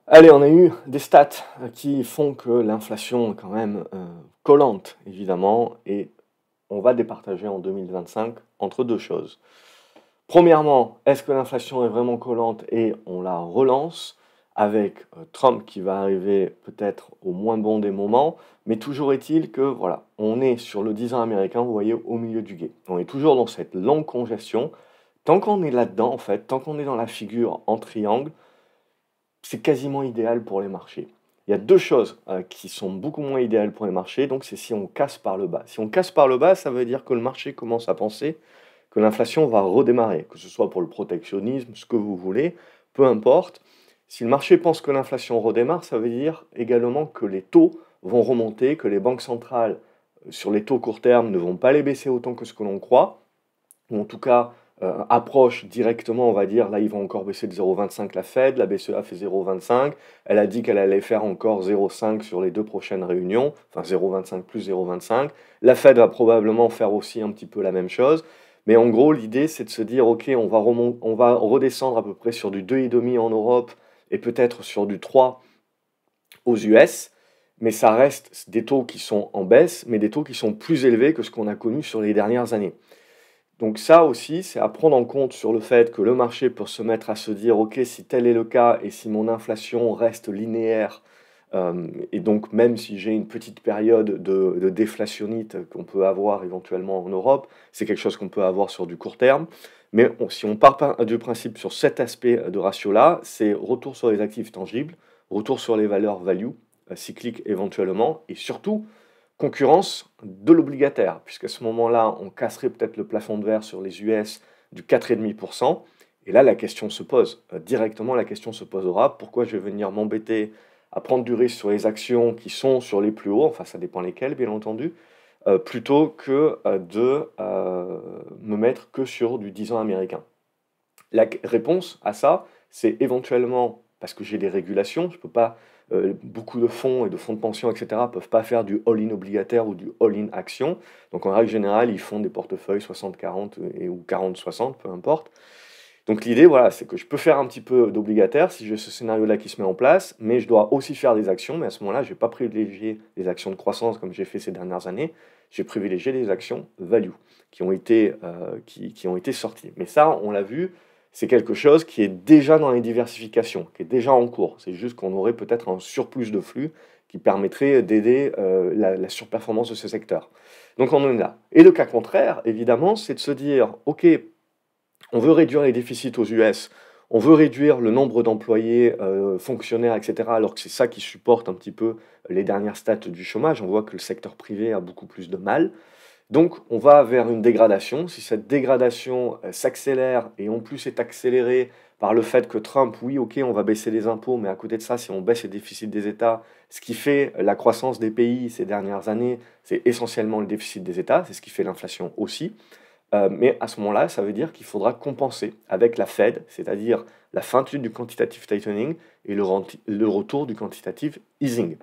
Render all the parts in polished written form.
Allez, on a eu des stats qui font que l'inflation est quand même collante, évidemment, et on va départager en 2025 entre deux choses. Premièrement, est-ce que l'inflation est vraiment collante et on la relance avec Trump qui va arriver peut-être au moins bon des moments, mais toujours est-il que voilà, on est sur le 10 ans américain, vous voyez, au milieu du gué. On est toujours dans cette longue congestion. Tant qu'on est là-dedans, en fait, tant qu'on est dans la figure en triangle, c'est quasiment idéal pour les marchés. Il y a deux choses qui sont beaucoup moins idéales pour les marchés, donc c'est si on casse par le bas. Si on casse par le bas, ça veut dire que le marché commence à penser que l'inflation va redémarrer, que ce soit pour le protectionnisme, ce que vous voulez, peu importe. Si le marché pense que l'inflation redémarre, ça veut dire également que les taux vont remonter, que les banques centrales sur les taux court terme ne vont pas les baisser autant que ce que l'on croit, ou en tout cas approche directement, on va dire, là ils vont encore baisser de 0,25 la Fed, la BCE a fait 0,25, elle a dit qu'elle allait faire encore 0,5 sur les deux prochaines réunions, enfin 0,25 plus 0,25, la Fed va probablement faire aussi un petit peu la même chose, mais en gros l'idée c'est de se dire ok on va redescendre à peu près sur du 2,5 en Europe et peut-être sur du 3 aux US, mais ça reste des taux qui sont en baisse, mais des taux qui sont plus élevés que ce qu'on a connu sur les dernières années. Donc ça aussi, c'est à prendre en compte sur le fait que le marché peut se mettre à se dire, OK, si tel est le cas et si mon inflation reste linéaire, et donc même si j'ai une petite période de déflationnite qu'on peut avoir éventuellement en Europe, c'est quelque chose qu'on peut avoir sur du court terme. Mais si on part du principe sur cet aspect de ratio-là, c'est retour sur les actifs tangibles, retour sur les valeurs value, cycliques éventuellement, et surtout concurrence de l'obligataire, puisqu'à ce moment-là, on casserait peut-être le plafond de verre sur les US du 4,5%. Et là, la question se pose. Directement, la question se posera, pourquoi je vais venir m'embêter à prendre du risque sur les actions qui sont sur les plus hauts, enfin ça dépend lesquelles, bien entendu, plutôt que de me mettre que sur du 10 ans américain. La réponse à ça, c'est éventuellement parce que j'ai des régulations, je peux pas, beaucoup de fonds et de fonds de pension, et cetera, peuvent pas faire du all-in obligataire ou du all-in action. Donc en règle générale, ils font des portefeuilles 60-40 et ou 40-60, peu importe. Donc l'idée, voilà, c'est que je peux faire un petit peu d'obligataire si j'ai ce scénario-là qui se met en place, mais je dois aussi faire des actions. Mais à ce moment-là, je vais pas privilégier les actions de croissance comme j'ai fait ces dernières années. J'ai privilégié les actions value qui ont été sorties. Mais ça, on l'a vu, c'est quelque chose qui est déjà dans les diversifications, qui est déjà en cours. C'est juste qu'on aurait peut-être un surplus de flux qui permettrait d'aider la surperformance de ce secteur. Donc on en est là. Et le cas contraire, évidemment, c'est de se dire, OK, on veut réduire les déficits aux US, on veut réduire le nombre d'employés, fonctionnaires, et cetera, alors que c'est ça qui supporte un petit peu les dernières stats du chômage. On voit que le secteur privé a beaucoup plus de mal. Donc on va vers une dégradation. Si cette dégradation s'accélère et en plus est accélérée par le fait que Trump, oui, ok, on va baisser les impôts, mais à côté de ça, si on baisse les déficits des États, ce qui fait la croissance des pays ces dernières années, c'est essentiellement le déficit des États, c'est ce qui fait l'inflation aussi. Mais à ce moment-là, ça veut dire qu'il faudra compenser avec la Fed, c'est-à-dire la fin du quantitative tightening et le retour du quantitative easing.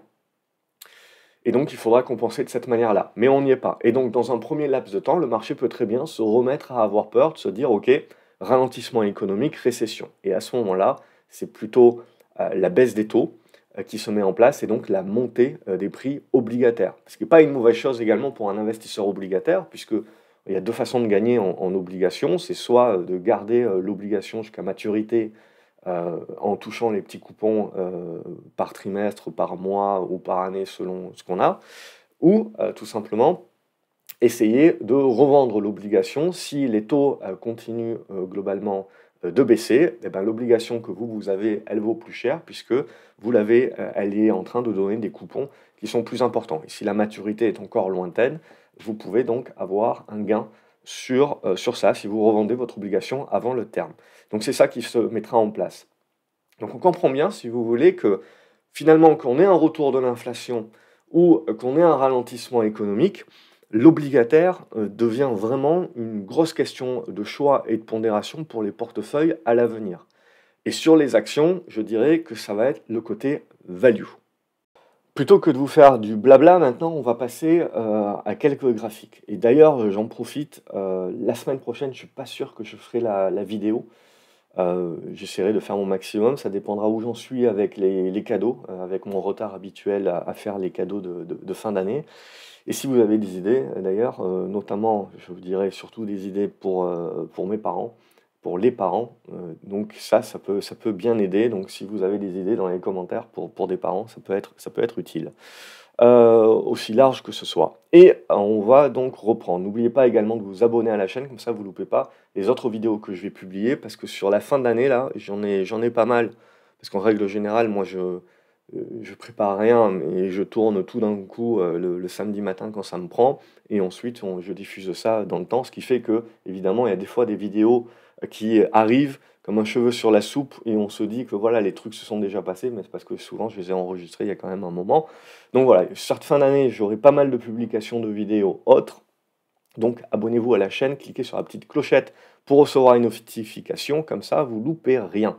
Et donc, il faudra compenser de cette manière-là. Mais on n'y est pas. Et donc, dans un premier laps de temps, le marché peut très bien se remettre à avoir peur, de se dire, OK, ralentissement économique, récession. Et à ce moment-là, c'est plutôt la baisse des taux qui se met en place et donc la montée des prix obligataires. Ce qui n'est pas une mauvaise chose également pour un investisseur obligataire, puisque il y a deux façons de gagner en obligation. C'est soit de garder l'obligation jusqu'à maturité en touchant les petits coupons par trimestre, par mois ou par année selon ce qu'on a, ou tout simplement essayer de revendre l'obligation si les taux continuent globalement de baisser, eh ben, l'obligation que vous avez, elle vaut plus cher puisque vous l'avez, elle est en train de donner des coupons qui sont plus importants. Et si la maturité est encore lointaine, vous pouvez donc avoir un gain sur ça si vous revendez votre obligation avant le terme. Donc c'est ça qui se mettra en place. Donc on comprend bien, si vous voulez, que finalement, qu'on ait un retour de l'inflation ou qu'on ait un ralentissement économique, l'obligataire devient vraiment une grosse question de choix et de pondération pour les portefeuilles à l'avenir. Et sur les actions, je dirais que ça va être le côté value. Plutôt que de vous faire du blabla, maintenant, on va passer à quelques graphiques. Et d'ailleurs, j'en profite, la semaine prochaine, je ne suis pas sûr que je ferai la vidéo. J'essaierai de faire mon maximum. Ça dépendra où j'en suis avec les cadeaux, avec mon retard habituel à faire les cadeaux de fin d'année. Et si vous avez des idées, d'ailleurs, notamment, je vous dirais surtout des idées pour mes parents, pour les parents, donc ça peut bien aider. Donc si vous avez des idées dans les commentaires pour des parents, ça peut être utile. Aussi large que ce soit. Et on va donc reprendre. N'oubliez pas également de vous abonner à la chaîne, comme ça vous ne loupez pas les autres vidéos que je vais publier, parce que sur la fin de l'année, là, j'en ai pas mal. Parce qu'en règle générale, moi, je prépare rien, mais je tourne tout d'un coup le samedi matin quand ça me prend, et ensuite je diffuse ça dans le temps, ce qui fait que, évidemment, il y a des fois des vidéos qui arrivent comme un cheveu sur la soupe, et on se dit que voilà, les trucs se sont déjà passés, mais c'est parce que souvent je les ai enregistrés il y a quand même un moment. Donc voilà, cette fin d'année, j'aurai pas mal de publications de vidéos autres. Donc abonnez-vous à la chaîne, cliquez sur la petite clochette pour recevoir une notification, comme ça vous loupez rien.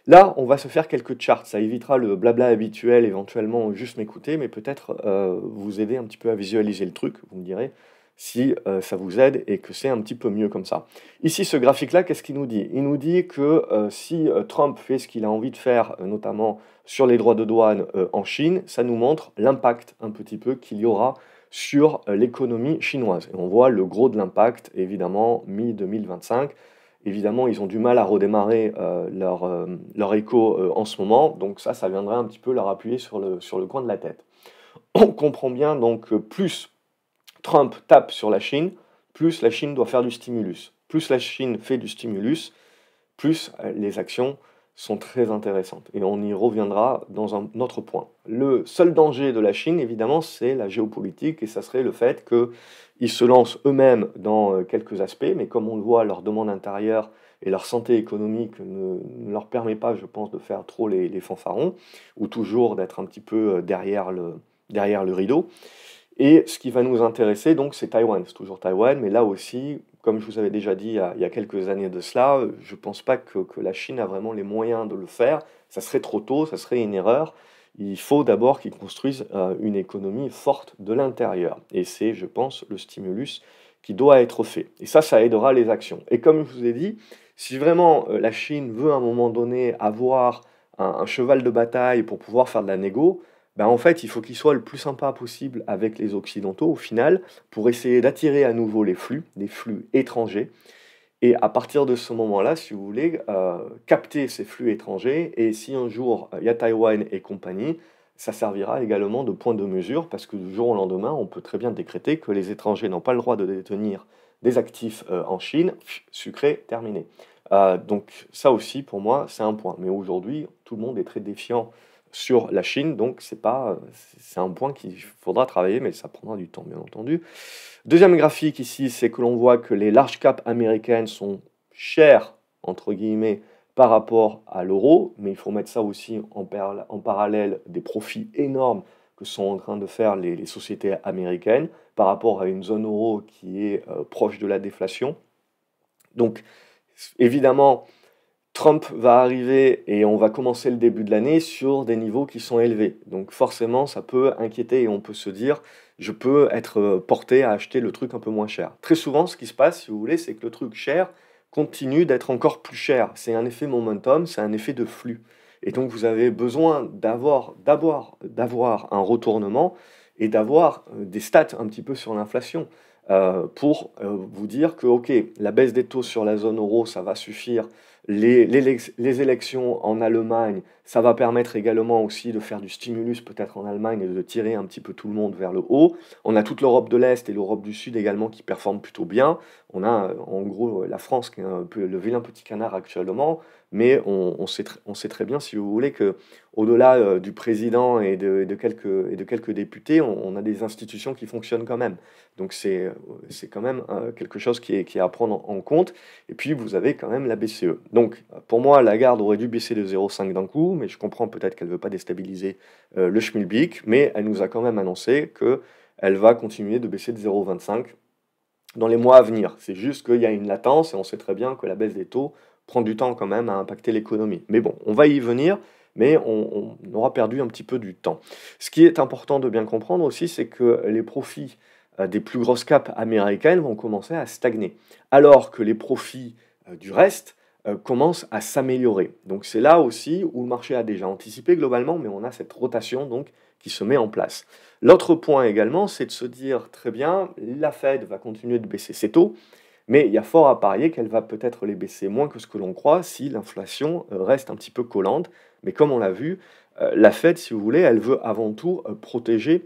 Là, on va se faire quelques charts, ça évitera le blabla habituel, éventuellement juste m'écouter, mais peut-être vous aider un petit peu à visualiser le truc, vous me direz si ça vous aide et que c'est un petit peu mieux comme ça. Ici, ce graphique-là, qu'est-ce qu'il nous dit? Il nous dit que si Trump fait ce qu'il a envie de faire, notamment sur les droits de douane en Chine, ça nous montre l'impact un petit peu qu'il y aura sur l'économie chinoise. Et on voit le gros de l'impact, évidemment, mi-2025. Évidemment, ils ont du mal à redémarrer leur éco en ce moment, donc ça viendrait un petit peu leur appuyer sur le coin de la tête. On comprend bien, donc, plus Trump tape sur la Chine, plus la Chine doit faire du stimulus. Plus la Chine fait du stimulus, plus les actions sont très intéressantes. Et on y reviendra dans un autre point. Le seul danger de la Chine, évidemment, c'est la géopolitique, et ça serait le fait qu'ils se lancent eux-mêmes dans quelques aspects, mais comme on le voit, leur demande intérieure et leur santé économique ne leur permet pas, je pense, de faire trop les fanfarons, ou toujours d'être un petit peu derrière le rideau. Et ce qui va nous intéresser, donc, c'est Taïwan. C'est toujours Taïwan, mais là aussi, comme je vous avais déjà dit il y a quelques années de cela, je ne pense pas que la Chine a vraiment les moyens de le faire. Ça serait trop tôt, ça serait une erreur. Il faut d'abord qu'ils construisent une économie forte de l'intérieur. Et c'est, je pense, le stimulus qui doit être fait. Et ça aidera les actions. Et comme je vous ai dit, si vraiment la Chine veut à un moment donné avoir un cheval de bataille pour pouvoir faire de la négo, ben en fait, il faut qu'il soit le plus sympa possible avec les Occidentaux, au final, pour essayer d'attirer à nouveau les flux étrangers. Et à partir de ce moment-là, si vous voulez, capter ces flux étrangers. Et si un jour, il y a Taïwan et compagnie, ça servira également de point de mesure, parce que du jour au lendemain, on peut très bien décréter que les étrangers n'ont pas le droit de détenir des actifs en Chine. Sucré, terminé. Donc ça aussi, pour moi, c'est un point. Mais aujourd'hui, tout le monde est très défiant sur la Chine, donc c'est un point qu'il faudra travailler, mais ça prendra du temps, bien entendu. Deuxième graphique ici, c'est que l'on voit que les large caps américaines sont chères, entre guillemets, par rapport à l'euro, mais il faut mettre ça aussi en parallèle des profits énormes que sont en train de faire les sociétés américaines par rapport à une zone euro qui est proche de la déflation. Donc, évidemment, Trump va arriver et on va commencer le début de l'année sur des niveaux qui sont élevés. Donc forcément, ça peut inquiéter et on peut se dire, je peux être porté à acheter le truc un peu moins cher. Très souvent, ce qui se passe, si vous voulez, c'est que le truc cher continue d'être encore plus cher. C'est un effet momentum, c'est un effet de flux. Et donc vous avez besoin d'avoir un retournement et d'avoir des stats un petit peu sur l'inflation pour vous dire que, ok, la baisse des taux sur la zone euro, ça va suffire. Les élections en Allemagne, ça va permettre également aussi de faire du stimulus peut-être en Allemagne et de tirer un petit peu tout le monde vers le haut. On a toute l'Europe de l'Est et l'Europe du Sud également qui performent plutôt bien. On a en gros la France qui est un peu le vilain petit canard actuellement, mais on sait très bien, si vous voulez, que au-delà du président et de quelques députés, on a des institutions qui fonctionnent quand même. Donc c'est quand même quelque chose qui est à prendre en compte. Et puis vous avez quand même la BCE. Donc pour moi, Lagarde aurait dû baisser de 0,5 d'un coup, mais je comprends peut-être qu'elle ne veut pas déstabiliser le schmilblick, mais elle nous a quand même annoncé qu'elle va continuer de baisser de 0,25 dans les mois à venir. C'est juste qu'il y a une latence et on sait très bien que la baisse des taux prend du temps quand même à impacter l'économie. Mais bon, on va y venir, mais on aura perdu un petit peu du temps. Ce qui est important de bien comprendre aussi, c'est que les profits des plus grosses capes américaines vont commencer à stagner, alors que les profits du reste commence à s'améliorer. Donc c'est là aussi où le marché a déjà anticipé globalement, mais on a cette rotation donc qui se met en place. L'autre point également, c'est de se dire, très bien, la Fed va continuer de baisser ses taux, mais il y a fort à parier qu'elle va peut-être les baisser moins que ce que l'on croit si l'inflation reste un petit peu collante. Mais comme on l'a vu, la Fed, si vous voulez, elle veut avant tout protéger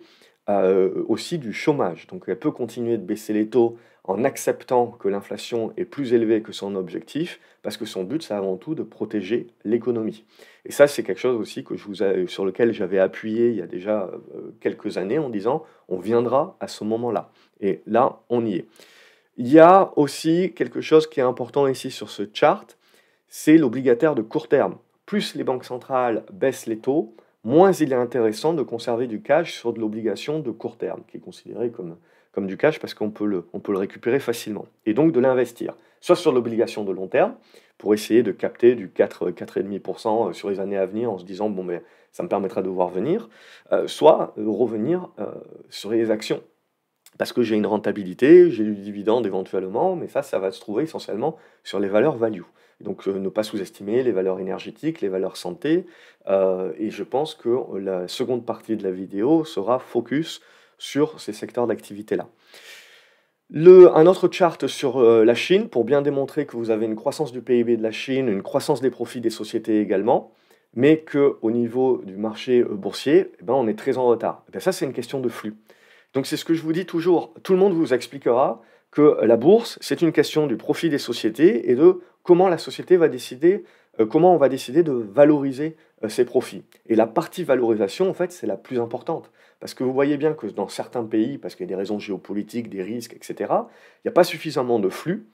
aussi du chômage. Donc elle peut continuer de baisser les taux en acceptant que l'inflation est plus élevée que son objectif, parce que son but, c'est avant tout de protéger l'économie. Et ça, c'est quelque chose aussi sur lequel j'avais appuyé il y a déjà quelques années en disant, on viendra à ce moment-là. Et là, on y est. Il y a aussi quelque chose qui est important ici sur ce chart, c'est l'obligataire de court terme. Plus les banques centrales baissent les taux, moins il est intéressant de conserver du cash sur de l'obligation de court terme, qui est considéré comme du cash parce qu'on peut le récupérer facilement. Et donc de l'investir, soit sur l'obligation de long terme, pour essayer de capter du 4, 4,5% sur les années à venir en se disant, bon, mais ça me permettra de voir venir, soit revenir sur les actions. Parce que j'ai une rentabilité, j'ai du dividende éventuellement, mais ça va se trouver essentiellement sur les valeurs value. Donc ne pas sous-estimer les valeurs énergétiques, les valeurs santé, et je pense que la seconde partie de la vidéo sera focus sur ces secteurs d'activité-là. Un autre chart sur la Chine, pour bien démontrer que vous avez une croissance du PIB de la Chine, une croissance des profits des sociétés également, mais qu'au niveau du marché boursier, eh ben, on est très en retard. Eh bien, ça, c'est une question de flux. Donc c'est ce que je vous dis toujours, tout le monde vous expliquera que la bourse, c'est une question du profit des sociétés et de comment la société va décider, comment on va décider de valoriser ses profits. Et la partie valorisation, en fait, c'est la plus importante. Parce que vous voyez bien que dans certains pays, parce qu'il y a des raisons géopolitiques, des risques, etc., il n'y a pas suffisamment de flux.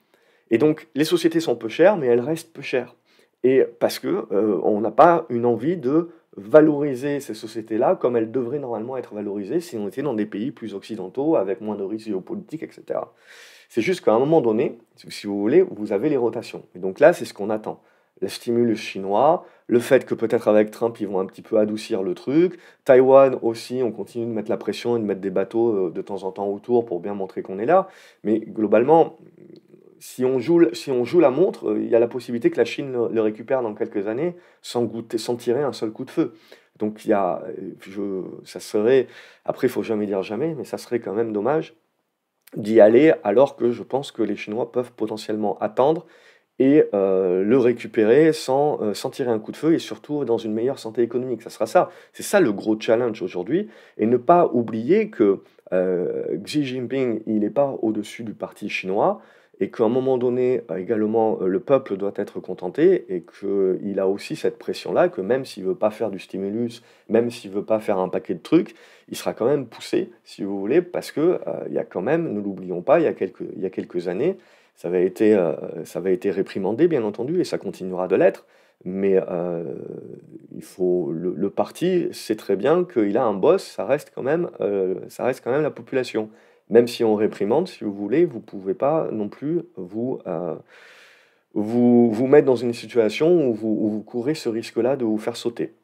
Et donc les sociétés sont peu chères, mais elles restent peu chères. Et parce que on n'a pas une envie de valoriser ces sociétés-là comme elles devraient normalement être valorisées si on était dans des pays plus occidentaux, avec moins de risques géopolitiques, etc. C'est juste qu'à un moment donné, si vous voulez, vous avez les rotations. Et donc là, c'est ce qu'on attend. Le stimulus chinois, le fait que peut-être avec Trump, ils vont un petit peu adoucir le truc. Taïwan aussi, on continue de mettre la pression et de mettre des bateaux de temps en temps autour pour bien montrer qu'on est là. Mais globalement, si on joue la montre, il y a la possibilité que la Chine le récupère dans quelques années sans tirer un seul coup de feu. Donc il y a, ça serait, après il faut jamais dire jamais, mais ça serait quand même dommage d'y aller alors que je pense que les Chinois peuvent potentiellement attendre et le récupérer sans tirer un coup de feu et surtout dans une meilleure santé économique. Ça sera ça. C'est ça le gros challenge aujourd'hui. Et ne pas oublier que Xi Jinping, il n'est pas au-dessus du parti chinois et qu'à un moment donné, également, le peuple doit être contenté et qu'il a aussi cette pression-là, que même s'il ne veut pas faire du stimulus, même s'il ne veut pas faire un paquet de trucs, il sera quand même poussé, si vous voulez, parce que il y a quand même, ne l'oublions pas, il y a quelques années, ça avait été réprimandé, bien entendu, et ça continuera de l'être. Mais le parti sait très bien qu'il a un boss, ça reste quand même la population. Même si on réprimande, si vous voulez, vous ne pouvez pas non plus vous mettre dans une situation où vous courez ce risque-là de vous faire sauter.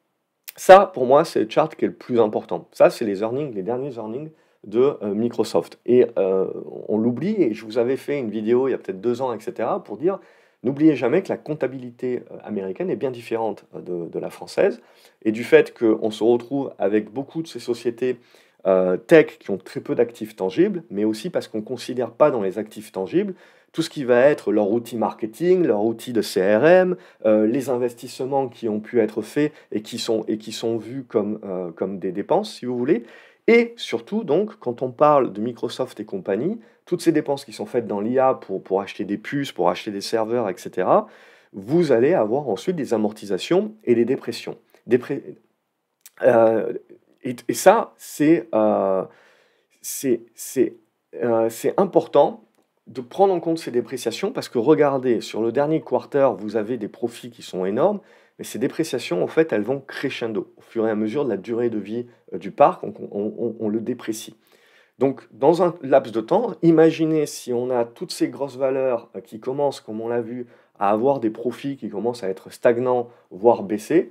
Ça, pour moi, c'est le chart qui est le plus important. Ça, c'est les earnings, les derniers earnings de Microsoft. Et on l'oublie, et je vous avais fait une vidéo il y a peut-être 2 ans, etc., pour dire, n'oubliez jamais que la comptabilité américaine est bien différente de la française, et du fait qu'on se retrouve avec beaucoup de ces sociétés tech qui ont très peu d'actifs tangibles, mais aussi parce qu'on ne considère pas dans les actifs tangibles tout ce qui va être leur outil marketing, leur outil de CRM, les investissements qui ont pu être faits et qui sont vus comme des dépenses, si vous voulez. Et surtout, donc, quand on parle de Microsoft et compagnie, toutes ces dépenses qui sont faites dans l'IA pour acheter des puces, pour acheter des serveurs, etc., vous allez avoir ensuite des amortisations et des dépressions. Euh, et ça, c'est important de prendre en compte ces dépréciations parce que regardez, sur le dernier quarter, vous avez des profits qui sont énormes, mais ces dépréciations, en fait, elles vont crescendo. Au fur et à mesure de la durée de vie du parc, on le déprécie. Donc, dans un laps de temps, imaginez si on a toutes ces grosses valeurs qui commencent, comme on l'a vu, à avoir des profits qui commencent à être stagnants, voire baisser,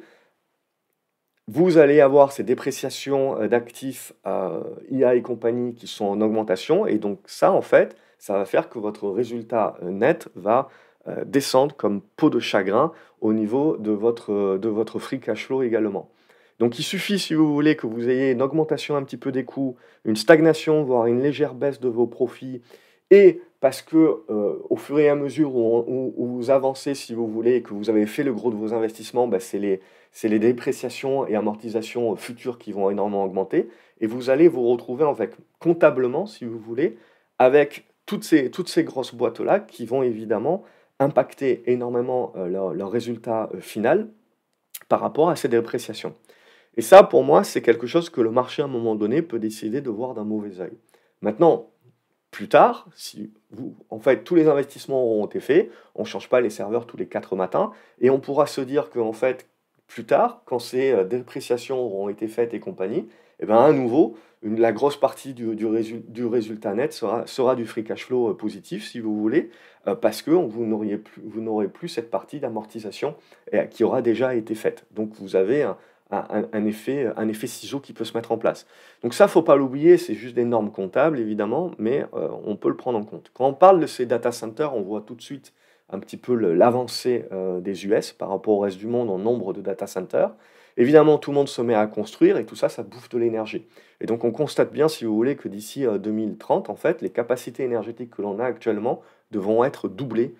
vous allez avoir ces dépréciations d'actifs IA et compagnie qui sont en augmentation. Et donc ça, en fait, ça va faire que votre résultat net va descendre comme peau de chagrin au niveau de votre free cash flow également. Donc il suffit, si vous voulez, que vous ayez une augmentation un petit peu des coûts, une stagnation, voire une légère baisse de vos profits, et parce que, au fur et à mesure où vous avancez, si vous voulez, et que vous avez fait le gros de vos investissements, bah, c'est les dépréciations et amortisations, futures qui vont énormément augmenter, et vous allez vous retrouver avec comptablement, si vous voulez, avec toutes ces grosses boîtes-là qui vont évidemment impacter énormément, leur résultat, final par rapport à ces dépréciations. Et ça, pour moi, c'est quelque chose que le marché, à un moment donné, peut décider de voir d'un mauvais œil. Maintenant, plus tard, si en fait, tous les investissements auront été faits, on ne change pas les serveurs tous les 4 matins, et on pourra se dire qu'en fait, plus tard, quand ces dépréciations auront été faites et compagnie, et ben à nouveau, la grosse partie du résultat net sera du free cash flow positif, si vous voulez, parce que vous n'aurez plus cette partie d'amortisation qui aura déjà été faite. Donc vous avez un effet ciseau qui peut se mettre en place. Donc ça, faut pas l'oublier, c'est juste des normes comptables, évidemment, mais on peut le prendre en compte. Quand on parle de ces data centers, on voit tout de suite un petit peu l'avancée des US par rapport au reste du monde en nombre de data centers. Évidemment, tout le monde se met à construire et tout ça, ça bouffe de l'énergie. Et donc on constate bien, si vous voulez, que d'ici 2030, en fait, les capacités énergétiques que l'on a actuellement devront être doublées,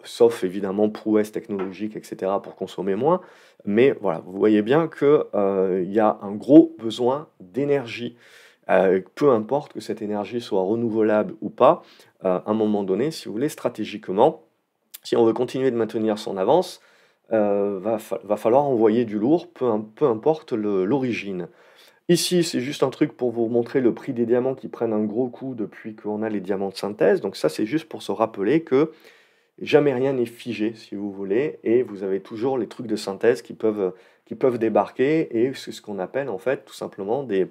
sauf évidemment prouesse technologique, etc., pour consommer moins. Mais voilà, vous voyez bien qu'il y a un gros besoin d'énergie, peu importe que cette énergie soit renouvelable ou pas, à un moment donné, si vous voulez, stratégiquement, si on veut continuer de maintenir son avance, va falloir envoyer du lourd, peu importe l'origine. Ici, c'est juste un truc pour vous montrer le prix des diamants qui prennent un gros coup depuis qu'on a les diamants de synthèse. Donc ça, c'est juste pour se rappeler que jamais rien n'est figé, si vous voulez, et vous avez toujours les trucs de synthèse qui peuvent débarquer, et c'est ce qu'on appelle en fait tout simplement des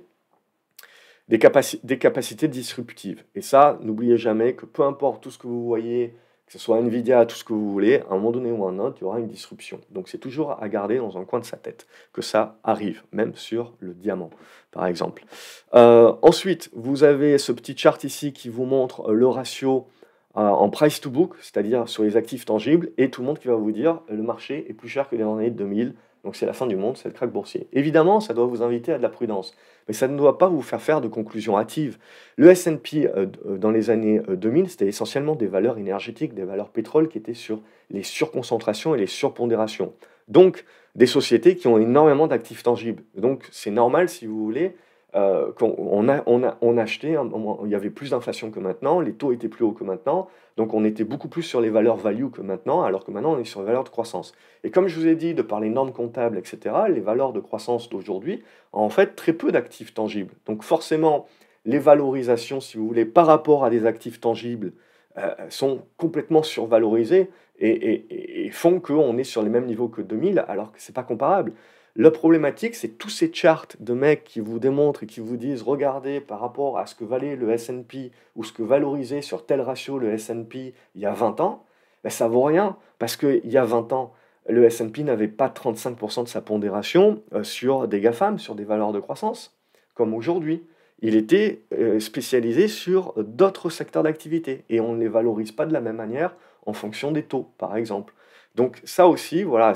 capacités disruptives. Et ça, n'oubliez jamais que peu importe tout ce que vous voyez, que ce soit Nvidia, tout ce que vous voulez, à un moment donné ou à un autre, il y aura une disruption. Donc c'est toujours à garder dans un coin de sa tête que ça arrive, même sur le diamant, par exemple. Ensuite, vous avez ce petit chart ici qui vous montre le ratio en price to book, c'est-à-dire sur les actifs tangibles, et tout le monde qui va vous dire le marché est plus cher que dans les années 2000, donc c'est la fin du monde, c'est le krach boursier. Évidemment, ça doit vous inviter à de la prudence, mais ça ne doit pas vous faire de conclusions hâtives. Le S&P dans les années 2000, c'était essentiellement des valeurs énergétiques, des valeurs pétrole qui étaient sur les surconcentrations et les surpondérations. Donc, des sociétés qui ont énormément d'actifs tangibles. Donc, c'est normal, si vous voulez, on achetait, il y avait plus d'inflation que maintenant, les taux étaient plus hauts que maintenant, donc on était beaucoup plus sur les valeurs value que maintenant, alors que maintenant on est sur les valeurs de croissance. Et comme je vous ai dit, de par les normes comptables, etc., les valeurs de croissance d'aujourd'hui ont en fait très peu d'actifs tangibles. Donc forcément, les valorisations, si vous voulez, par rapport à des actifs tangibles, sont complètement survalorisées et font qu'on est sur les mêmes niveaux que 2000, alors que ce n'est pas comparable. La problématique, c'est tous ces charts de mecs qui vous démontrent et qui vous disent regardez par rapport à ce que valait le S&P ou ce que valorisait sur tel ratio le S&P il y a 20 ans, ben ça vaut rien parce qu'il y a 20 ans, le S&P n'avait pas 35% de sa pondération sur des GAFAM, sur des valeurs de croissance, comme aujourd'hui. Il était spécialisé sur d'autres secteurs d'activité et on ne les valorise pas de la même manière en fonction des taux, par exemple. Donc ça aussi, voilà,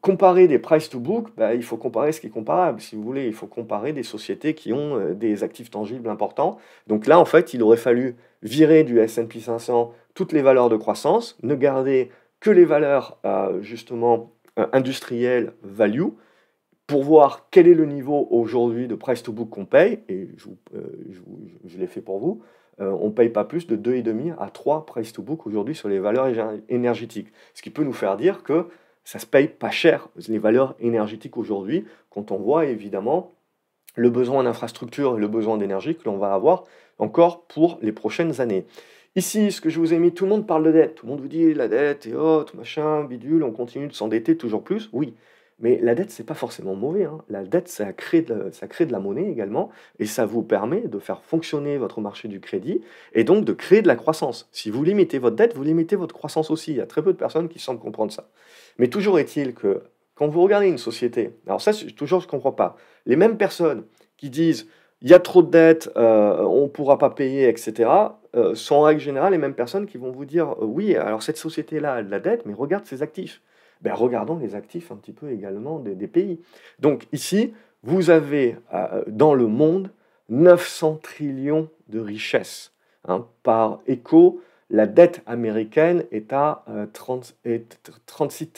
comparer des price to book, bah, il faut comparer ce qui est comparable. Si vous voulez, il faut comparer des sociétés qui ont des actifs tangibles importants. Donc là, en fait, il aurait fallu virer du S&P 500 toutes les valeurs de croissance, ne garder que les valeurs justement industrielles value, pour voir quel est le niveau aujourd'hui de price to book qu'on paye, et je l'ai fait pour vous, on ne paye pas plus de 2,5 à 3 price to book aujourd'hui sur les valeurs énergétiques. Ce qui peut nous faire dire que ça se paye pas cher, les valeurs énergétiques aujourd'hui, quand on voit évidemment le besoin d'infrastructure et le besoin d'énergie que l'on va avoir encore pour les prochaines années. Ici, ce que je vous ai mis, tout le monde parle de dette, tout le monde vous dit la dette est haute, machin, bidule, on continue de s'endetter toujours plus, oui. Mais la dette, c'est pas forcément mauvais, hein. La dette, ça crée de la monnaie également, et ça vous permet de faire fonctionner votre marché du crédit, et donc de créer de la croissance. Si vous limitez votre dette, vous limitez votre croissance aussi. Il y a très peu de personnes qui semblent comprendre ça. Mais toujours est-il que quand vous regardez une société, alors ça, toujours je ne comprends pas, les mêmes personnes qui disent il y a trop de dettes, on ne pourra pas payer, etc., sont en règle générale les mêmes personnes qui vont vous dire: Oui, alors cette société-là a de la dette, mais regarde ses actifs». Ben, regardons les actifs un petit peu également des pays. Donc ici, vous avez dans le monde 900 trillions de richesses. Hein. Par écho, la dette américaine est à 36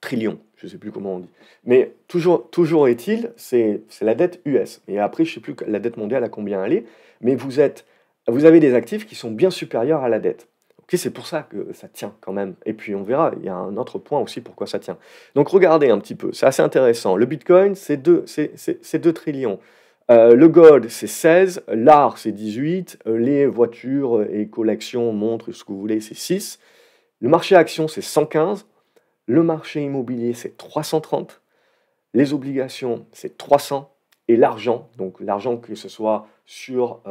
trillions, je ne sais plus comment on dit. Mais toujours est-il, c'est la dette US. Et après, je ne sais plus la dette mondiale à combien elle est, mais vous avez des actifs qui sont bien supérieurs à la dette. Ok, c'est pour ça que ça tient quand même. Et puis on verra, il y a un autre point aussi pourquoi ça tient. Donc regardez un petit peu, c'est assez intéressant. Le Bitcoin, c'est 2 trillions. Le gold, c'est 16. L'art, c'est 18. Les voitures et collections, montres, ce que vous voulez, c'est 6. Le marché action, c'est 115. Le marché immobilier, c'est 330. Les obligations, c'est 300. Et l'argent, donc l'argent que ce soit sur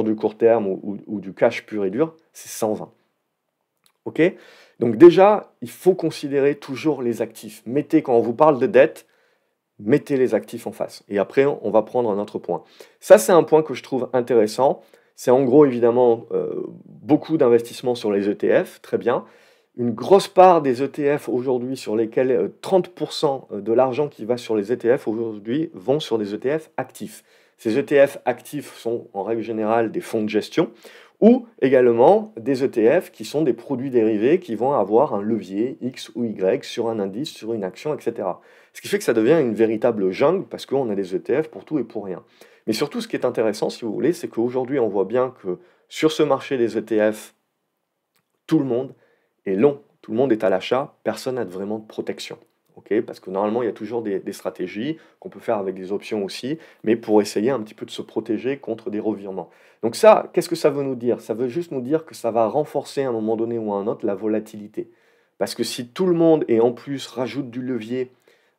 du court terme ou du cash pur et dur, c'est 120. Ok? Donc déjà, il faut considérer toujours les actifs. Quand on vous parle de dette, mettez les actifs en face. Et après, on va prendre un autre point. Ça, c'est un point que je trouve intéressant. C'est en gros, évidemment, beaucoup d'investissements sur les ETF, très bien. Une grosse part des ETF aujourd'hui sur lesquels 30% de l'argent qui va sur les ETF aujourd'hui vont sur des ETF actifs. Ces ETF actifs sont en règle générale des fonds de gestion ou également des ETF qui sont des produits dérivés qui vont avoir un levier X ou Y sur un indice, sur une action, etc. Ce qui fait que ça devient une véritable jungle parce qu'on a des ETF pour tout et pour rien. Mais surtout, ce qui est intéressant, si vous voulez, c'est qu'aujourd'hui, on voit bien que sur ce marché des ETF, tout le monde est long, tout le monde est à l'achat, personne n'a vraiment de protection. Okay, parce que normalement, il y a toujours des stratégies qu'on peut faire avec des options aussi, mais pour essayer un petit peu de se protéger contre des revirements. Donc ça, qu'est-ce que ça veut nous dire? Ça veut juste nous dire que ça va renforcer à un moment donné ou à un autre la volatilité. Parce que si tout le monde et en plus rajoute du levier,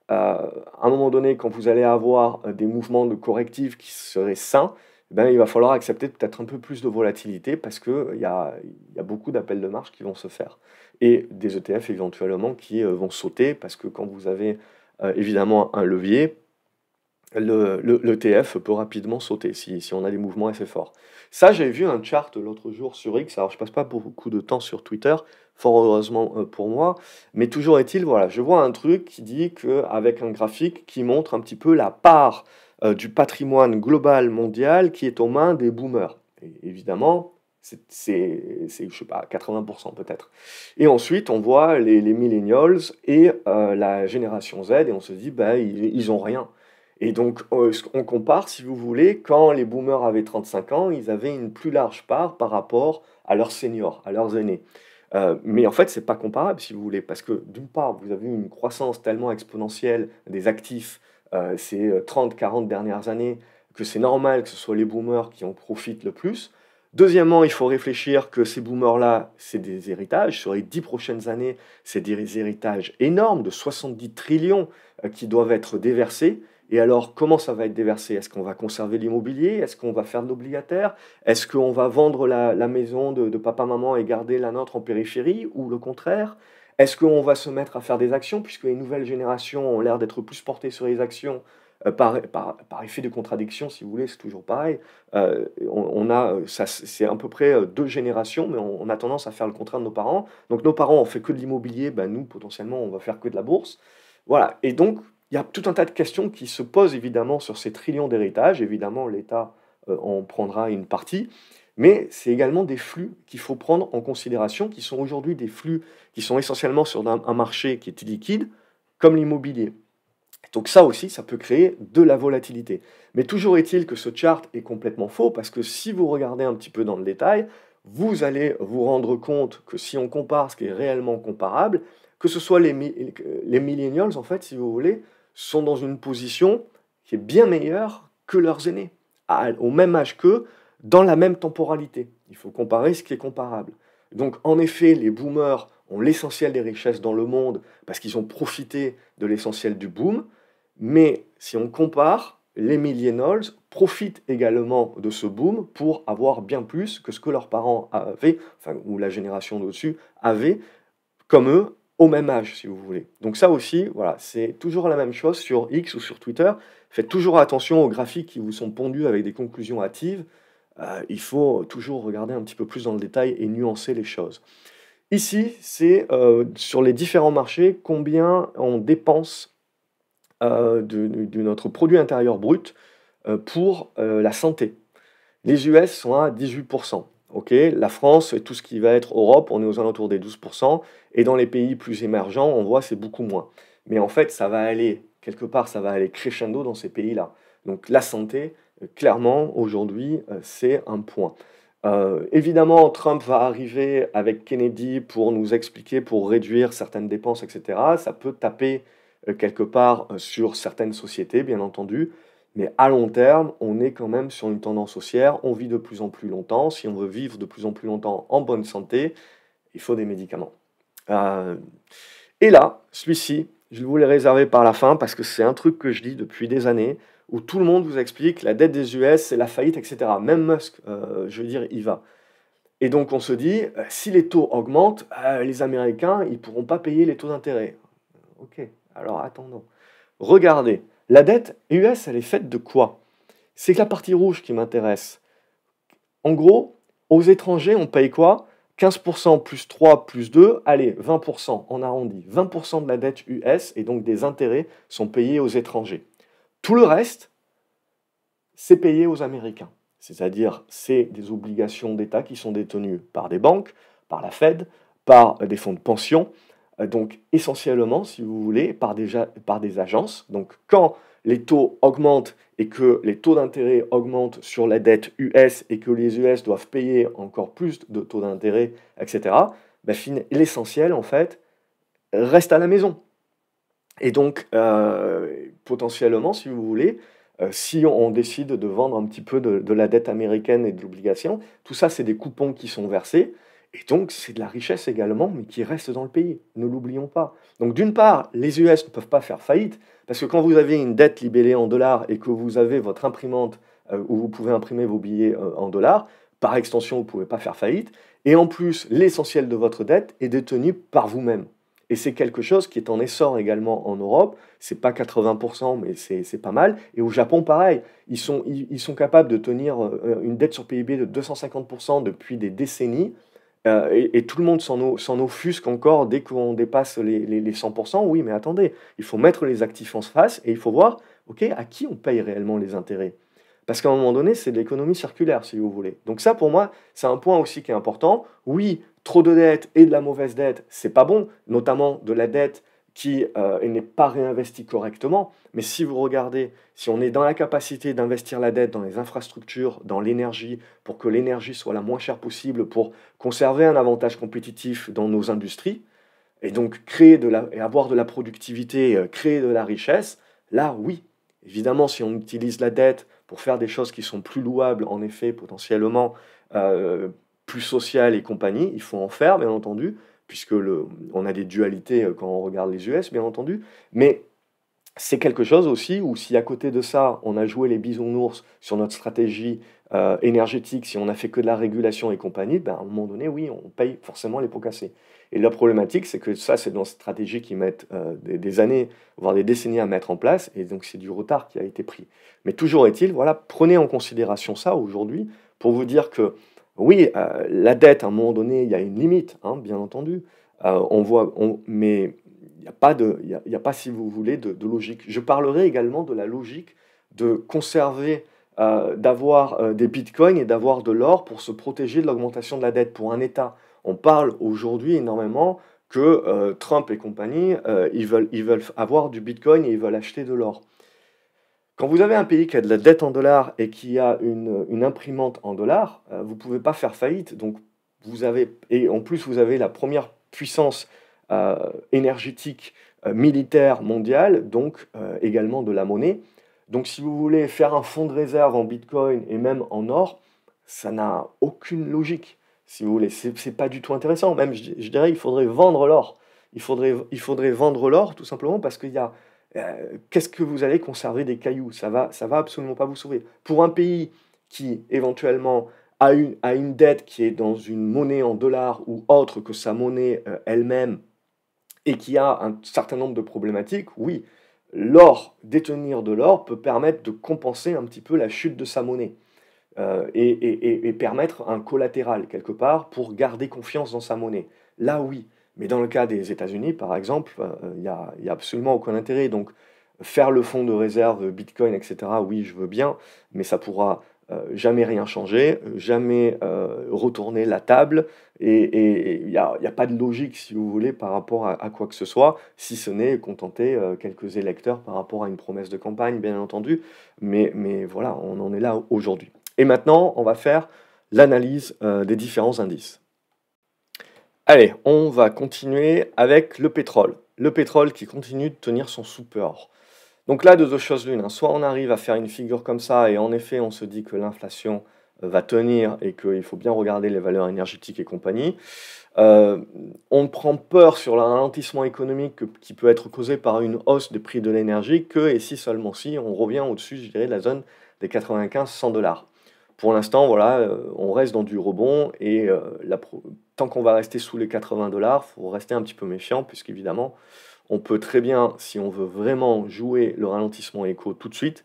à un moment donné, quand vous allez avoir des mouvements de correctifs qui seraient sains, ben, il va falloir accepter peut-être un peu plus de volatilité parce qu'il y a beaucoup d'appels de marge qui vont se faire. Et des ETF éventuellement qui vont sauter parce que quand vous avez évidemment un levier, l'ETF peut rapidement sauter si on a des mouvements assez forts. Ça, j'ai vu un chart l'autre jour sur X, alors je passe pas beaucoup de temps sur Twitter, fort heureusement pour moi, mais toujours est-il, voilà, je vois un truc qui dit qu'avec un graphique qui montre un petit peu la part du patrimoine global mondial qui est aux mains des boomers. Et évidemment, je sais pas, 80% peut-être. Et ensuite, on voit les millennials et la génération Z, et on se dit, bah, ils ont rien. Et donc, on compare, si vous voulez, quand les boomers avaient 35 ans, ils avaient une plus large part par rapport à leurs seniors, à leurs aînés. Mais en fait, c'est pas comparable, si vous voulez, parce que d'une part, vous avez une croissance tellement exponentielle des actifs ces 30-40 dernières années que c'est normal que ce soit les boomers qui en profitent le plus. Deuxièmement, il faut réfléchir que ces boomers-là, c'est des héritages. Sur les 10 prochaines années, c'est des héritages énormes de 70 trillions qui doivent être déversés. Et alors, comment ça va être déversé? Est-ce qu'on va conserver l'immobilier? Est-ce qu'on va faire de l'obligataire? Est-ce qu'on va vendre la maison de papa-maman et garder la nôtre en périphérie? Ou le contraire? Est-ce qu'on va se mettre à faire des actions, puisque les nouvelles générations ont l'air d'être plus portées sur les actions par effet de contradiction, si vous voulez, c'est toujours pareil. C'est à peu près 2 générations, mais on a tendance à faire le contraire de nos parents. Donc nos parents ont fait que de l'immobilier, ben, nous, potentiellement, on va faire que de la bourse. Voilà, et donc, il y a tout un tas de questions qui se posent évidemment sur ces trillions d'héritages. Évidemment, l'État en prendra une partie, mais c'est également des flux qu'il faut prendre en considération, qui sont aujourd'hui des flux qui sont essentiellement sur un marché qui est illiquide, comme l'immobilier. Donc ça aussi, ça peut créer de la volatilité. Mais toujours est-il que ce chart est complètement faux, parce que si vous regardez un petit peu dans le détail, vous allez vous rendre compte que si on compare ce qui est réellement comparable, que ce soit les millennials, en fait, si vous voulez, sont dans une position qui est bien meilleure que leurs aînés, au même âge qu'eux, dans la même temporalité. Il faut comparer ce qui est comparable. Donc en effet, les boomers ont l'essentiel des richesses dans le monde parce qu'ils ont profité de l'essentiel du boom, mais si on compare, les millennials profitent également de ce boom pour avoir bien plus que ce que leurs parents avaient, enfin, ou la génération d'au-dessus avait, comme eux, au même âge, si vous voulez. Donc ça aussi, voilà, c'est toujours la même chose sur X ou sur Twitter. Faites toujours attention aux graphiques qui vous sont pondus avec des conclusions hâtives. Il faut toujours regarder un petit peu plus dans le détail et nuancer les choses. Ici, c'est sur les différents marchés, combien on dépense de notre produit intérieur brut pour la santé. Les US sont à 18%. Ok, la France et tout ce qui va être Europe, on est aux alentours des 12%. Et dans les pays plus émergents, on voit c'est beaucoup moins. Mais en fait, ça va aller, quelque part, ça va aller crescendo dans ces pays-là. Donc la santé, clairement, aujourd'hui, c'est un point. Évidemment, Trump va arriver avec Kennedy pour nous expliquer, pour réduire certaines dépenses, etc. Ça peut taper quelque part sur certaines sociétés, bien entendu. Mais à long terme, on est quand même sur une tendance haussière. On vit de plus en plus longtemps. Si on veut vivre de plus en plus longtemps en bonne santé, il faut des médicaments. Euh, et là, celui-ci, je vous l'ai réservé par la fin parce que c'est un truc que je dis depuis des années où tout le monde vous explique la dette des US, c'est la faillite, etc. Même Musk, je veux dire, il va. Et donc on se dit, si les taux augmentent, les Américains, ils ne pourront pas payer les taux d'intérêt. Ok, alors attendons. Regardez, la dette US, elle est faite de quoi? C'est que la partie rouge qui m'intéresse. En gros, aux étrangers, on paye quoi? 15% plus 3 plus 2, allez, 20%, on arrondit. 20% de la dette US et donc des intérêts sont payés aux étrangers. Tout le reste, c'est payé aux Américains. C'est-à-dire, c'est des obligations d'État qui sont détenues par des banques, par la Fed, par des fonds de pension, donc essentiellement, si vous voulez, par des agences. Donc quand les taux augmentent et que les taux d'intérêt augmentent sur la dette US et que les US doivent payer encore plus de taux d'intérêt, etc., ben, l'essentiel, en fait, reste à la maison. Et donc, potentiellement, si vous voulez, si on décide de vendre un petit peu de la dette américaine et de l'obligation, tout ça, c'est des coupons qui sont versés. Et donc, c'est de la richesse également, mais qui reste dans le pays. Ne l'oublions pas. Donc, d'une part, les US ne peuvent pas faire faillite, parce que quand vous avez une dette libellée en dollars et que vous avez votre imprimante où vous pouvez imprimer vos billets en dollars, par extension, vous ne pouvez pas faire faillite. Et en plus, l'essentiel de votre dette est détenu par vous-même. Et c'est quelque chose qui est en essor également en Europe. C'est pas 80%, mais c'est pas mal. Et au Japon, pareil. Ils sont capables de tenir une dette sur PIB de 250% depuis des décennies. Et tout le monde s'en offusque encore dès qu'on dépasse les 100%. Oui, mais attendez, il faut mettre les actifs en face et il faut voir, OK, à qui on paye réellement les intérêts. Parce qu'à un moment donné, c'est de l'économie circulaire, si vous voulez. Donc ça, pour moi, c'est un point aussi qui est important. Oui, trop de dette et de la mauvaise dette, c'est pas bon, notamment de la dette qui n'est pas réinvestie correctement. Mais si vous regardez, si on est dans la capacité d'investir la dette dans les infrastructures, dans l'énergie, pour que l'énergie soit la moins chère possible, pour conserver un avantage compétitif dans nos industries, et donc et avoir de la productivité, créer de la richesse, là, oui, évidemment, si on utilise la dette pour faire des choses qui sont plus louables, en effet, potentiellement euh, plus sociales et compagnie, il faut en faire, bien entendu, puisque on a des dualités quand on regarde les US, bien entendu, mais c'est quelque chose aussi où si à côté de ça, on a joué les bisounours sur notre stratégie énergétique, si on a fait que de la régulation et compagnie, ben, à un moment donné, oui, on paye forcément les pots cassés. Et la problématique, c'est que ça, c'est dans cette stratégie qui mettent des années, voire des décennies à mettre en place, et donc c'est du retard qui a été pris. Mais toujours est-il, voilà, prenez en considération ça aujourd'hui pour vous dire que oui, la dette, à un moment donné, il y a une limite, hein, bien entendu. Mais il y a pas, si vous voulez, de logique. Je parlerai également de la logique de conserver, d'avoir des bitcoins et d'avoir de l'or pour se protéger de l'augmentation de la dette pour un État. On parle aujourd'hui énormément que Trump et compagnie, ils veulent avoir du bitcoin et ils veulent acheter de l'or. Quand vous avez un pays qui a de la dette en dollars et qui a une imprimante en dollars, vous ne pouvez pas faire faillite. Donc, et en plus, vous avez la première puissance énergétique militaire mondiale, donc également de la monnaie. Donc, si vous voulez faire un fonds de réserve en Bitcoin et même en or, ça n'a aucune logique, si vous voulez. C'est pas du tout intéressant. Même, je dirais, il faudrait vendre l'or. Il faudrait vendre l'or tout simplement parce qu'il y a qu'est-ce que vous allez conserver des cailloux? Ça va absolument pas vous sauver. Pour un pays qui éventuellement a une dette qui est dans une monnaie en dollars ou autre que sa monnaie elle-même, et qui a un certain nombre de problématiques, oui, l'or, détenir de l'or peut permettre de compenser un petit peu la chute de sa monnaie et permettre un collatéral quelque part pour garder confiance dans sa monnaie. Là, oui. Mais dans le cas des États-Unis, par exemple, il y a absolument aucun intérêt. Donc, faire le fonds de réserve Bitcoin, etc., oui, je veux bien, mais ça pourra jamais rien changer, jamais retourner la table, et il y a pas de logique, si vous voulez, par rapport à quoi que ce soit, si ce n'est contenter quelques électeurs par rapport à une promesse de campagne, bien entendu, mais voilà, on en est là aujourd'hui. Et maintenant, on va faire l'analyse des différents indices. Allez, on va continuer avec le pétrole. Le pétrole qui continue de tenir son support. Donc là, de deux choses l'une, hein. Soit on arrive à faire une figure comme ça, et en effet, on se dit que l'inflation va tenir et qu'il faut bien regarder les valeurs énergétiques et compagnie. On prend peur sur le ralentissement économique qui peut être causé par une hausse des prix de l'énergie, que et si seulement si on revient au-dessus, je dirais, de la zone des 95-100 dollars. Pour l'instant, voilà, on reste dans du rebond et tant qu'on va rester sous les 80 dollars, il faut rester un petit peu méfiant, puisqu'évidemment, on peut très bien, si on veut vraiment jouer le ralentissement éco tout de suite,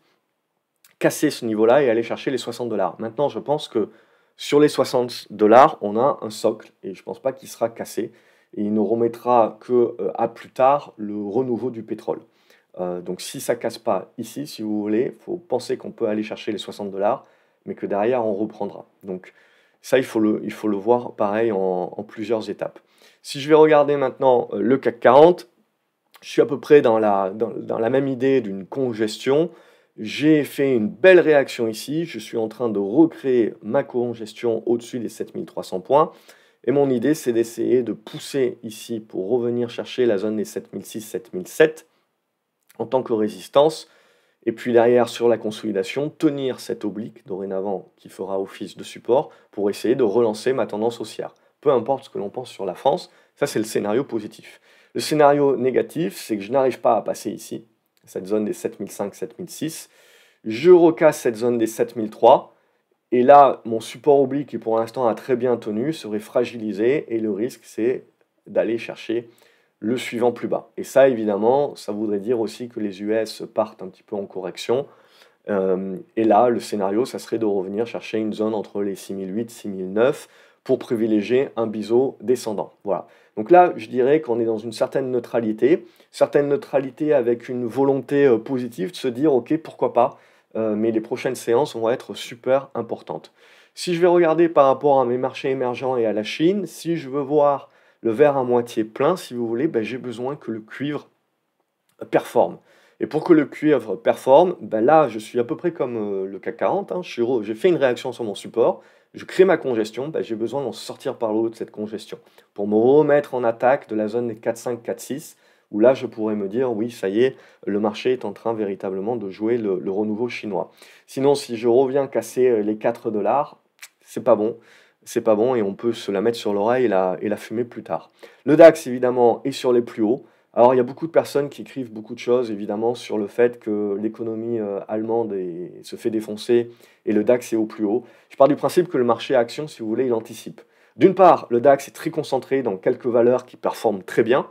casser ce niveau-là et aller chercher les 60 dollars. Maintenant, je pense que sur les 60 dollars, on a un socle et je ne pense pas qu'il sera cassé. Et il ne remettra que à plus tard le renouveau du pétrole. Donc si ça ne casse pas ici, si vous voulez, il faut penser qu'on peut aller chercher les 60 dollars, mais que derrière on reprendra. Donc ça, il faut le voir pareil en plusieurs étapes. Si je vais regarder maintenant le CAC 40, je suis à peu près dans la même idée d'une congestion. J'ai fait une belle réaction ici. Je suis en train de recréer ma congestion au-dessus des 7300 points. Et mon idée, c'est d'essayer de pousser ici pour revenir chercher la zone des 7006-7007 en tant que résistance. Et puis derrière, sur la consolidation, tenir cette oblique dorénavant qui fera office de support pour essayer de relancer ma tendance haussière. Peu importe ce que l'on pense sur la France, ça c'est le scénario positif. Le scénario négatif, c'est que je n'arrive pas à passer ici, cette zone des 7005-7006. Je recasse cette zone des 7003. Et là, mon support oblique, qui pour l'instant a très bien tenu, serait fragilisé. Et le risque, c'est d'aller chercher le suivant plus bas. Et ça, évidemment, ça voudrait dire aussi que les US partent un petit peu en correction. Et là, le scénario, ça serait de revenir chercher une zone entre les 6008 et 6009 pour privilégier un biseau descendant. Voilà. Donc là, je dirais qu'on est dans une certaine neutralité avec une volonté positive de se dire, ok, pourquoi pas, mais les prochaines séances vont être super importantes. Si je vais regarder par rapport à mes marchés émergents et à la Chine, si je veux voir le verre à moitié plein, si vous voulez, ben, j'ai besoin que le cuivre performe. Et pour que le cuivre performe, ben là, je suis à peu près comme le CAC 40, hein, j'ai fait une réaction sur mon support, je crée ma congestion, ben j'ai besoin d'en sortir par le haut de cette congestion pour me remettre en attaque de la zone des 4,5, 4,6, où là, je pourrais me dire, oui, ça y est, le marché est en train véritablement de jouer le renouveau chinois. Sinon, si je reviens casser les 4 dollars, c'est pas bon. C'est pas bon et on peut se la mettre sur l'oreille et la fumer plus tard. Le DAX, évidemment, est sur les plus hauts. Alors, il y a beaucoup de personnes qui écrivent beaucoup de choses, évidemment, sur le fait que l'économie allemande se fait défoncer et le DAX est au plus haut. Je pars du principe que le marché action, si vous voulez, il anticipe. D'une part, le DAX est très concentré dans quelques valeurs qui performent très bien.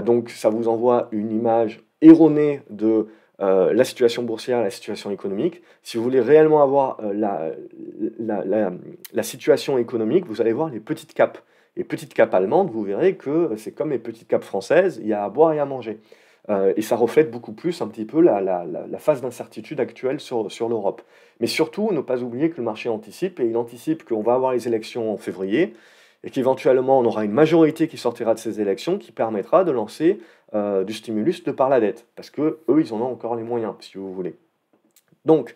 Donc, ça vous envoie une image erronée de la situation boursière, la situation économique. Si vous voulez réellement avoir la situation économique, vous allez voir les petites capes. Les petites capes allemandes, vous verrez que c'est comme les petites capes françaises, il y a à boire et à manger. Et ça reflète beaucoup plus un petit peu la phase d'incertitude actuelle sur l'Europe. Mais surtout, ne pas oublier que le marché anticipe, et il anticipe qu'on va avoir les élections en février, et qu'éventuellement on aura une majorité qui sortira de ces élections qui permettra de lancer du stimulus de par la dette, parce que eux ils en ont encore les moyens, si vous voulez. Donc,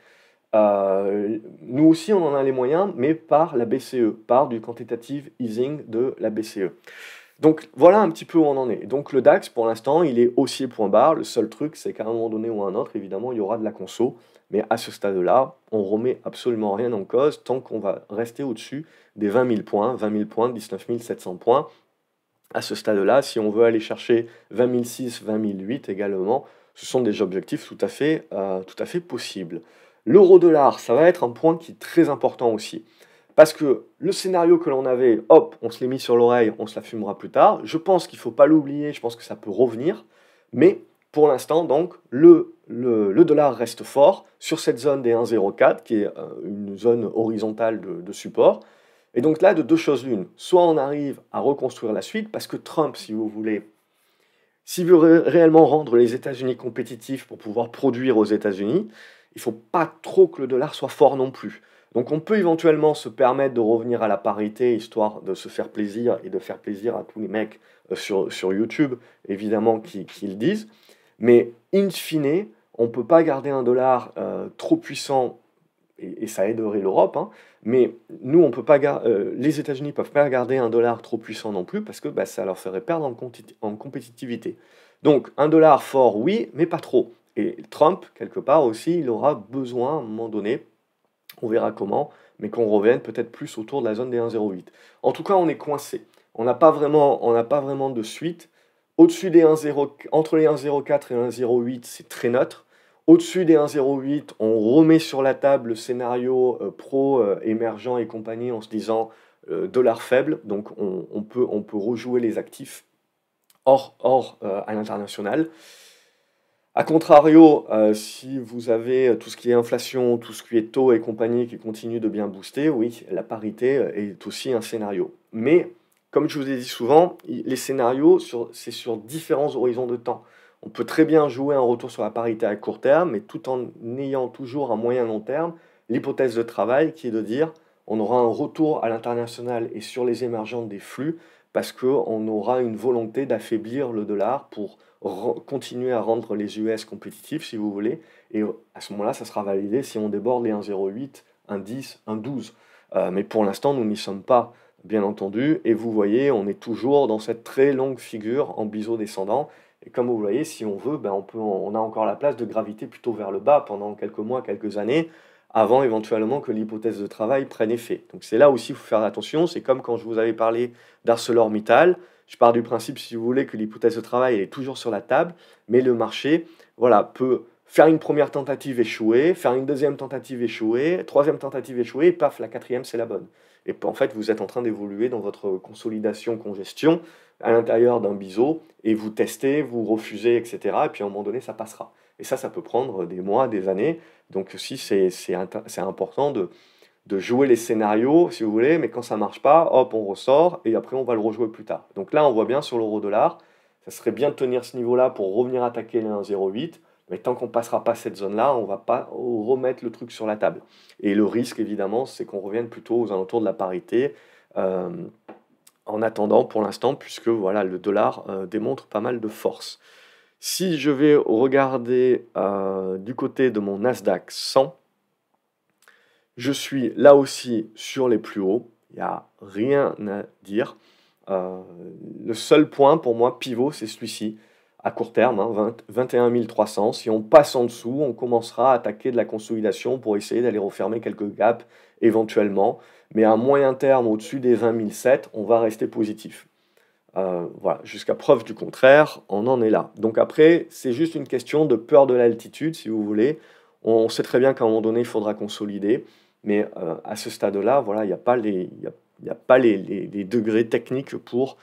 nous aussi on en a les moyens, mais par la BCE, par du quantitative easing de la BCE. Donc voilà un petit peu où on en est. Donc le DAX pour l'instant il est haussier point barre, le seul truc c'est qu'à un moment donné ou à un autre, évidemment il y aura de la conso, mais à ce stade-là, on remet absolument rien en cause tant qu'on va rester au-dessus des 20 000 points, 19 700 points. À ce stade-là, si on veut aller chercher 20 006, 20 008 également, ce sont des objectifs tout à fait possibles. L'euro-dollar, ça va être un point qui est très important aussi. Parce que le scénario que l'on avait, hop, on se l'est mis sur l'oreille, on se la fumera plus tard. Je pense qu'il ne faut pas l'oublier, je pense que ça peut revenir. Mais pour l'instant, donc, le dollar reste fort sur cette zone des 1,04, qui est une zone horizontale de support. Et donc là, de deux choses l'une. Soit on arrive à reconstruire la suite, parce que Trump, si vous voulez, s'il veut réellement rendre les États-Unis compétitifs pour pouvoir produire aux États-Unis, il ne faut pas trop que le dollar soit fort non plus. Donc on peut éventuellement se permettre de revenir à la parité, histoire de se faire plaisir et de faire plaisir à tous les mecs sur YouTube, évidemment, qui le disent. Mais in fine, on ne peut pas garder un dollar trop puissant, et ça aiderait l'Europe, hein, mais nous, on peut pas les États-Unis ne peuvent pas garder un dollar trop puissant non plus, parce que bah, ça leur ferait perdre en compétitivité. Donc un dollar fort, oui, mais pas trop. Et Trump, quelque part aussi, il aura besoin à un moment donné, on verra comment, mais qu'on revienne peut-être plus autour de la zone des 1,08. En tout cas, on est coincé. On n'a pas vraiment de suite. Au-dessus des 1,0, entre les 1,04 et 1,08, c'est très neutre. Au-dessus des 1,08, on remet sur la table le scénario pro, émergent et compagnie en se disant dollar faible, donc on peut rejouer les actifs hors à l'international. A contrario, si vous avez tout ce qui est inflation, tout ce qui est taux et compagnie qui continue de bien booster, oui, la parité est aussi un scénario. Mais comme je vous ai dit souvent, les scénarios, c'est sur différents horizons de temps. On peut très bien jouer un retour sur la parité à court terme, mais tout en ayant toujours un moyen long terme, l'hypothèse de travail qui est de dire on aura un retour à l'international et sur les émergentes des flux parce qu'on aura une volonté d'affaiblir le dollar pour continuer à rendre les US compétitifs, si vous voulez, et à ce moment-là, ça sera validé si on déborde les 1,08, 1,10, 1,12. Mais pour l'instant, nous n'y sommes pas, bien entendu, et vous voyez, on est toujours dans cette très longue figure en biseau descendant, et comme vous voyez, si on veut, ben on a encore la place de graviter plutôt vers le bas pendant quelques mois, quelques années, avant éventuellement que l'hypothèse de travail prenne effet. Donc c'est là aussi, il faut faire attention, c'est comme quand je vous avais parlé d'ArcelorMittal. Je pars du principe, si vous voulez, que l'hypothèse de travail elle est toujours sur la table, mais le marché voilà, peut faire une première tentative échouée, faire une deuxième tentative échouée, troisième tentative échouée, et paf, la quatrième, c'est la bonne. Et en fait, vous êtes en train d'évoluer dans votre consolidation-congestion à l'intérieur d'un biseau, et vous testez, vous refusez, etc. Et puis à un moment donné, ça passera. Et ça peut prendre des mois, des années. Donc aussi, c'est important de jouer les scénarios, si vous voulez, mais quand ça marche pas, hop, on ressort, et après on va le rejouer plus tard. Donc là, on voit bien sur l'euro-dollar, ça serait bien de tenir ce niveau-là pour revenir attaquer les 1,08, mais tant qu'on passera pas cette zone-là, on va pas remettre le truc sur la table. Et le risque, évidemment, c'est qu'on revienne plutôt aux alentours de la parité, euh, en attendant pour l'instant, puisque voilà, le dollar démontre pas mal de force. Si je vais regarder du côté de mon Nasdaq 100, je suis là aussi sur les plus hauts, il n'y a rien à dire. Euh, le seul point pour moi pivot, c'est celui-ci, à court terme, hein, 21 300. Si on passe en dessous, on commencera à attaquer de la consolidation pour essayer d'aller refermer quelques gaps éventuellement. Mais à moyen terme, au-dessus des 20 007, on va rester positif. Voilà, jusqu'à preuve du contraire, on en est là. Donc après, c'est juste une question de peur de l'altitude, si vous voulez. On sait très bien qu'à un moment donné, il faudra consolider, mais à ce stade-là, voilà, il n'y a pas il y a pas les degrés techniques pour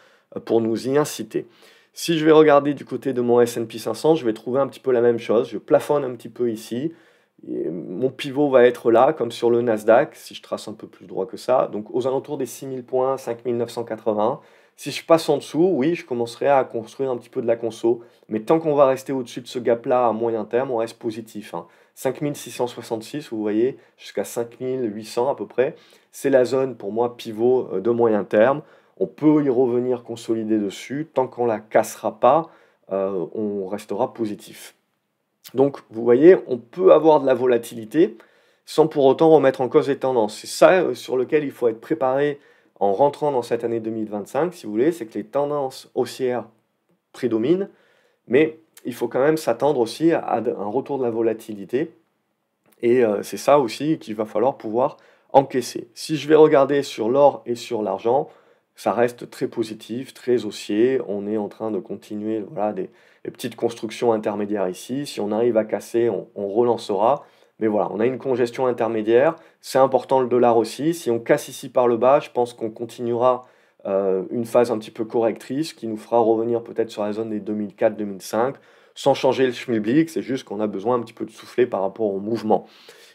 nous y inciter. Si je vais regarder du côté de mon S&P 500, je vais trouver un petit peu la même chose. Je plafonne un petit peu ici. Et mon pivot va être là, comme sur le Nasdaq, si je trace un peu plus droit que ça. Donc aux alentours des 6000 points, 5980. Si je passe en dessous, oui, je commencerai à construire un petit peu de la conso. Mais tant qu'on va rester au-dessus de ce gap-là à moyen terme, on reste positif, hein. 5666, vous voyez, jusqu'à 5800 à peu près. C'est la zone pour moi pivot de moyen terme. On peut y revenir consolider dessus. Tant qu'on ne la cassera pas, on restera positif. Donc, vous voyez, on peut avoir de la volatilité sans pour autant remettre en cause les tendances. C'est ça sur lequel il faut être préparé en rentrant dans cette année 2025, si vous voulez, c'est que les tendances haussières prédominent, mais il faut quand même s'attendre aussi à un retour de la volatilité, et c'est ça aussi qu'il va falloir pouvoir encaisser. Si je vais regarder sur l'or et sur l'argent, ça reste très positif, très haussier. On est en train de continuer voilà, des petites constructions intermédiaires ici. Si on arrive à casser, on relancera. Mais voilà, on a une congestion intermédiaire. C'est important le dollar aussi. Si on casse ici par le bas, je pense qu'on continuera une phase un petit peu correctrice qui nous fera revenir peut-être sur la zone des 2004-2005 sans changer le schmilblick. C'est juste qu'on a besoin un petit peu de souffler par rapport au mouvement.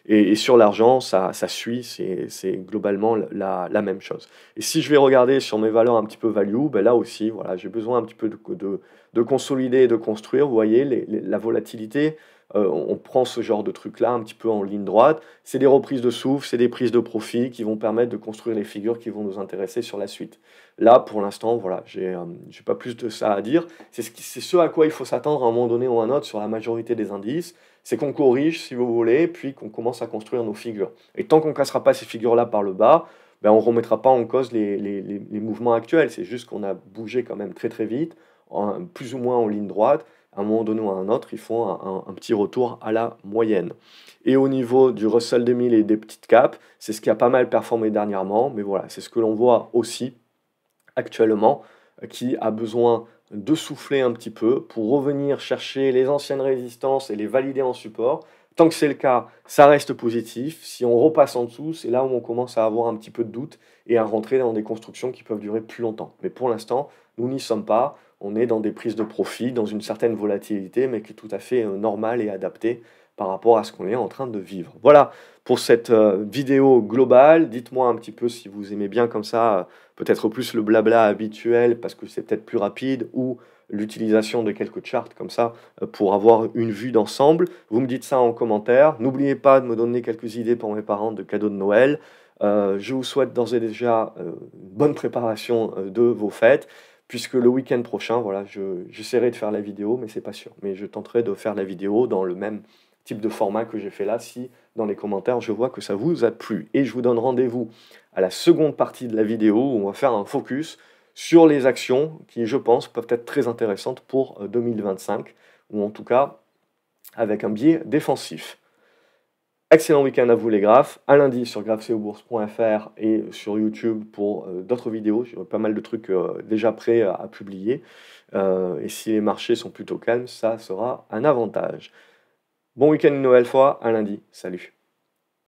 Et sur l'argent, ça suit, c'est globalement la même chose. Et si je vais regarder sur mes valeurs un petit peu value, ben là aussi, voilà, j'ai besoin un petit peu de consolider et de construire. Vous voyez, la volatilité, on prend ce genre de truc-là un petit peu en ligne droite. C'est des reprises de souffle, c'est des prises de profit qui vont permettre de construire les figures qui vont nous intéresser sur la suite. Là, pour l'instant, voilà, j'ai pas plus de ça à dire. C'est ce à quoi il faut s'attendre à un moment donné ou à un autre sur la majorité des indices. C'est qu'on corrige, si vous voulez, puis qu'on commence à construire nos figures. Et tant qu'on ne cassera pas ces figures-là par le bas, ben on ne remettra pas en cause les mouvements actuels. C'est juste qu'on a bougé quand même très très vite, plus ou moins en ligne droite. À un moment donné ou à un autre, il faut un petit retour à la moyenne. Et au niveau du Russell 2000 et des petites caps, c'est ce qui a pas mal performé dernièrement. Mais voilà, c'est ce que l'on voit aussi actuellement, qui a besoin de souffler un petit peu pour revenir chercher les anciennes résistances et les valider en support. Tant que c'est le cas, ça reste positif. Si on repasse en dessous, c'est là où on commence à avoir un petit peu de doute et à rentrer dans des constructions qui peuvent durer plus longtemps. Mais pour l'instant, nous n'y sommes pas. On est dans des prises de profit, dans une certaine volatilité, mais qui est tout à fait normale et adaptée par rapport à ce qu'on est en train de vivre. Voilà pour cette vidéo globale. Dites-moi un petit peu si vous aimez bien comme ça, peut-être plus le blabla habituel parce que c'est peut-être plus rapide ou l'utilisation de quelques charts comme ça pour avoir une vue d'ensemble. Vous me dites ça en commentaire. N'oubliez pas de me donner quelques idées pour mes parents de cadeaux de Noël. Je vous souhaite d'ores et déjà une bonne préparation de vos fêtes, puisque le week-end prochain, voilà, j'essaierai de faire la vidéo, mais c'est pas sûr. Mais je tenterai de faire la vidéo dans le même type de format que j'ai fait là, si dans les commentaires je vois que ça vous a plu. Et je vous donne rendez-vous à la seconde partie de la vidéo où on va faire un focus sur les actions qui, je pense, peuvent être très intéressantes pour 2025, ou en tout cas avec un biais défensif. Excellent week-end à vous les graphes, à lundi sur graphseobourse.fr et sur YouTube pour d'autres vidéos, j'ai pas mal de trucs déjà prêts à publier, et si les marchés sont plutôt calmes, ça sera un avantage. Bon week-end une nouvelle fois, à lundi, salut.